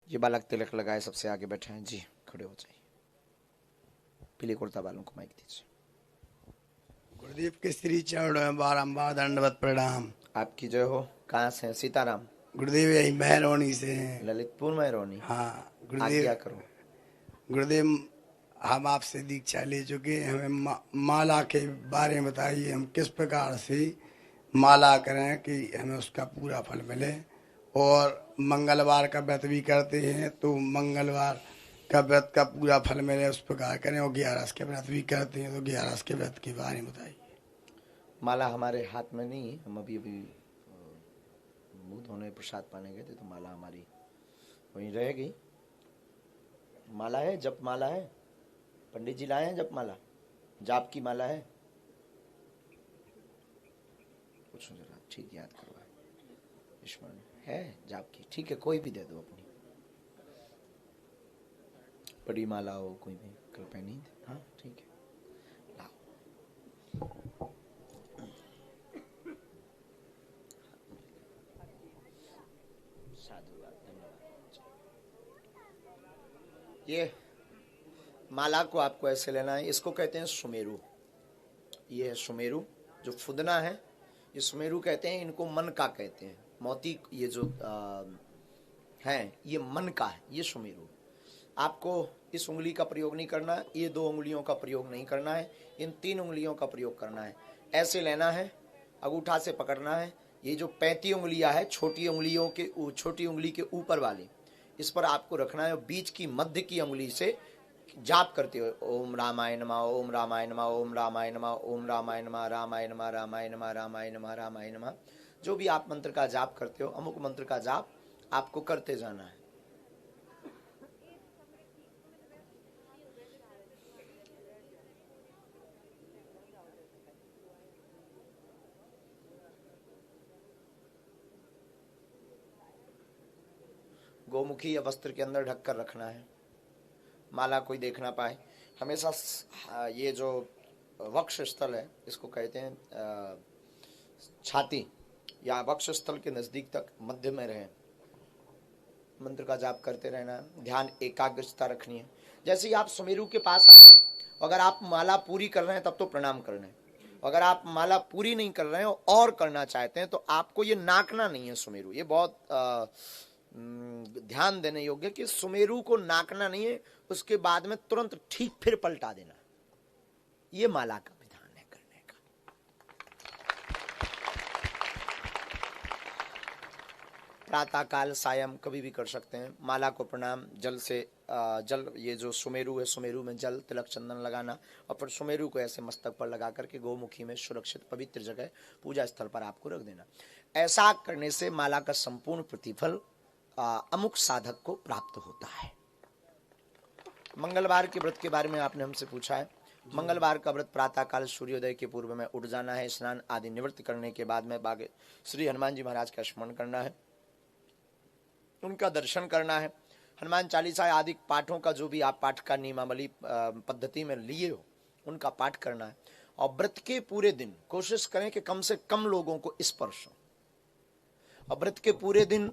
ये बालक तिलक लगाए सबसे आगे बैठे हैं जी, खड़े हो जाइए। पीले कुर्ता वालों को माइक दीजिए। गुरुदेव के श्री चरणों में बारंबार दंडवत प्रणाम। आपकी जय हो। कहाँ से हैं? सीताराम। गुरुदेव यही मेहरौनी से हैं। ललितपुर मेहरौनी। हाँ आज्ञा गुरुदेव। करो। गुरुदेव हम आपसे दीक्षा ले चुके हैं, हमें माला के बारे में बताइए, हम किस प्रकार से माला करें कि हमें उसका पूरा फल मिले। और मंगलवार का व्रत भी करते हैं तो मंगलवार का व्रत का पूरा फल मिले उस प्रकार करें। और 11 के व्रत भी करते हैं तो 11 के व्रत के बारे में बताइए। माला हमारे हाथ में नहीं है, हम अभी मुंह धोने प्रसाद पाने गए थे तो माला हमारी वहीं रह गई। माला है, जप माला है, पंडित जी लाए हैं जप माला, जाप की माला है। पूछो जरा, ठीक याद करवाए। ईश्वर है जाप की, ठीक है, कोई भी दे दो अपनी बड़ी माला हो, कोई भी कृपया नहीं दे। हाँ ठीक है, लाओ। ये माला को आपको ऐसे लेना है, इसको कहते हैं सुमेरु। ये है सुमेरु, जो फुदना है ये सुमेरु कहते हैं, इनको मन का कहते हैं। मोती ये जो है ये मन का है, ये सुमेरु। आपको इस उंगली का प्रयोग नहीं करना है, ये 2 उंगलियों का प्रयोग नहीं करना है, इन 3 उंगलियों का प्रयोग करना है। ऐसे लेना है, अंगूठा से पकड़ना है। ये जो 35 उंगलियां है, छोटी उंगली के ऊपर वाली, इस पर आपको रखना है। बीच की मध्य की उंगली से जाप करते हो, ओम रामाय नमः, ओम रामाय नमः, ओम रामाय नमः, ओम रामाय नमः, रामाय नमः, रामाय नमः, रामाय नमः, रामाय नमः। जो भी आप मंत्र का जाप करते हो, अमुक मंत्र का जाप आपको करते जाना है। गोमुखी या वस्त्र के अंदर ढककर रखना है, माला कोई देख ना पाए। हमेशा ये जो वक्ष स्थल है इसको कहते हैं छाती, या वक्ष स्थल के नजदीक तक मध्य में रहे। मंत्र का जाप करते रहना है, ध्यान एकाग्रता रखनी है। जैसे ही आप सुमेरु के पास आ जाएं, अगर आप माला पूरी कर रहे हैं तब तो प्रणाम करना है। अगर आप माला पूरी नहीं कर रहे हो और करना चाहते हैं तो आपको ये नाकना नहीं है सुमेरु। ये बहुत ध्यान देने योग्य कि सुमेरु को नाकना नहीं है, उसके बाद में तुरंत ठीक फिर पलटा देना। ये माला का विधान है करने का। प्रातः काल सायं कभी भी कर सकते हैं। माला को प्रणाम जल से जल, ये जो सुमेरु है, सुमेरु में जल तिलक चंदन लगाना और फिर सुमेरु को ऐसे मस्तक पर लगा करके गोमुखी में सुरक्षित पवित्र जगह पूजा स्थल पर आपको रख देना। ऐसा करने से माला का संपूर्ण प्रतिफल अमुक साधक को प्राप्त होता है। मंगलवार के व्रत के बारे में आपने हमसे पूछा है। मंगलवार का व्रत प्रातः काल सूर्योदय के पूर्व में उठ जाना है। स्नान आदि निवृत्त करने के बाद में बागे श्री हनुमान जी महाराज का स्मरण करना है, उनका दर्शन करना है। हनुमान चालीसा आदि पाठों का जो भी आप पाठ का नियमावली पद्धति में लिए हो उनका पाठ करना है। और व्रत के पूरे दिन कोशिश करें कि कम से कम लोगों को स्पर्श हो। और व्रत के पूरे दिन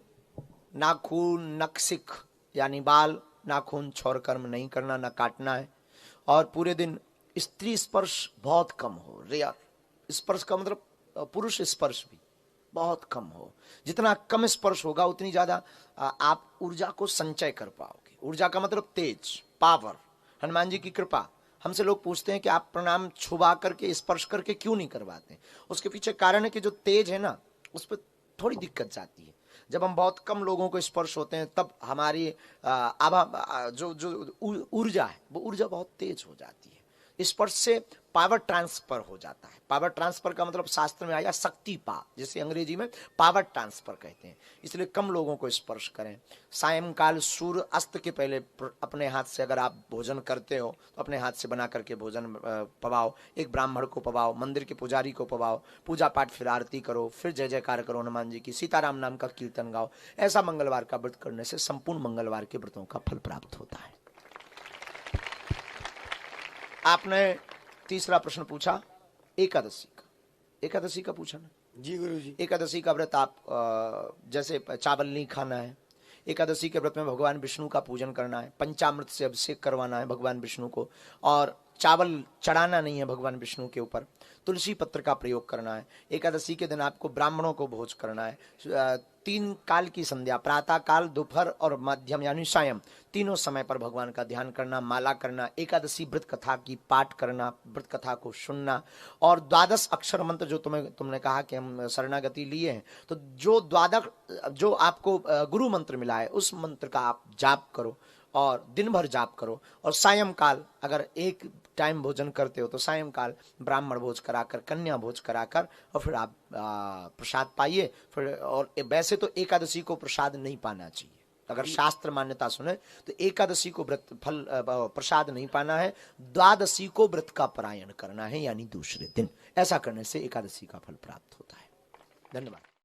नाखून, नखशिख यानी बाल, नाखून, छौर कर्म नहीं करना, ना काटना है। और पूरे दिन स्त्री स्पर्श बहुत कम हो, रेयर स्पर्श का मतलब पुरुष स्पर्श भी बहुत कम हो। जितना कम स्पर्श होगा उतनी ज्यादा आप ऊर्जा को संचय कर पाओगे। ऊर्जा का मतलब तेज, पावर। हनुमान जी की कृपा। हमसे लोग पूछते हैं कि आप प्रणाम छुबा करके स्पर्श करके क्यों नहीं करवाते। उसके पीछे कारण है कि जो तेज है ना उस पर थोड़ी दिक्कत जाती है। जब हम बहुत कम लोगों को स्पर्श होते हैं तब हमारी जो ऊर्जा है वो ऊर्जा बहुत तेज हो जाती है। स्पर्श से पावर ट्रांसफर हो जाता है। पावर ट्रांसफर का मतलब शास्त्र में आया शक्ति पा, जिसे अंग्रेजी में पावर ट्रांसफर कहते हैं। इसलिए कम लोगों को स्पर्श करें। सायंकाल सूर्य अस्त के पहले अपने हाथ से अगर आप भोजन करते हो तो अपने हाथ से बना करके भोजन पवाओ। एक ब्राह्मण को पवाओ, मंदिर के पुजारी को पवाओ, पूजा पाठ, फिर आरती करो, फिर जय जयकार करो हनुमान जी की, सीताराम नाम का कीर्तन गाओ। ऐसा मंगलवार का व्रत करने से संपूर्ण मंगलवार के व्रतों का फल प्राप्त होता है। आपने तीसरा प्रश्न पूछा एकादशी का। एकादशी का पूछा ना जी गुरु जी। एकादशी का व्रत आप जैसे चावल नहीं खाना है, एकादशी के व्रत में भगवान विष्णु का पूजन करना है, पंचामृत से अभिषेक करवाना है भगवान विष्णु को, और चावल चढ़ाना नहीं है भगवान विष्णु के ऊपर, तुलसी पत्र का प्रयोग करना है। एकादशी के दिन आपको ब्राह्मणों को भोज करना है। 3 काल की संध्या, प्रातः काल, दोपहर और मध्यम यानी सायं, तीनों समय पर भगवान का ध्यान करना, माला करना, एकादशी व्रत कथा की पाठ करना, व्रत कथा को सुनना, और 12 अक्षर मंत्र जो तुमने कहा कि हम शरणागति लिए हैं, तो जो आपको गुरु मंत्र मिला है उस मंत्र का आप जाप करो और दिन भर जाप करो। और सायंकाल अगर एक टाइम भोजन करते हो तो सायंकाल ब्राह्मण भोज कराकर, कन्या भोज कराकर, और फिर आप प्रसाद पाइए। फिर और वैसे तो एकादशी को प्रसाद नहीं पाना चाहिए, अगर शास्त्र मान्यता सुने तो एकादशी को व्रत फल प्रसाद नहीं पाना है, द्वादशी को व्रत का परायण करना है, यानी दूसरे दिन। ऐसा करने से एकादशी का फल प्राप्त होता है। धन्यवाद।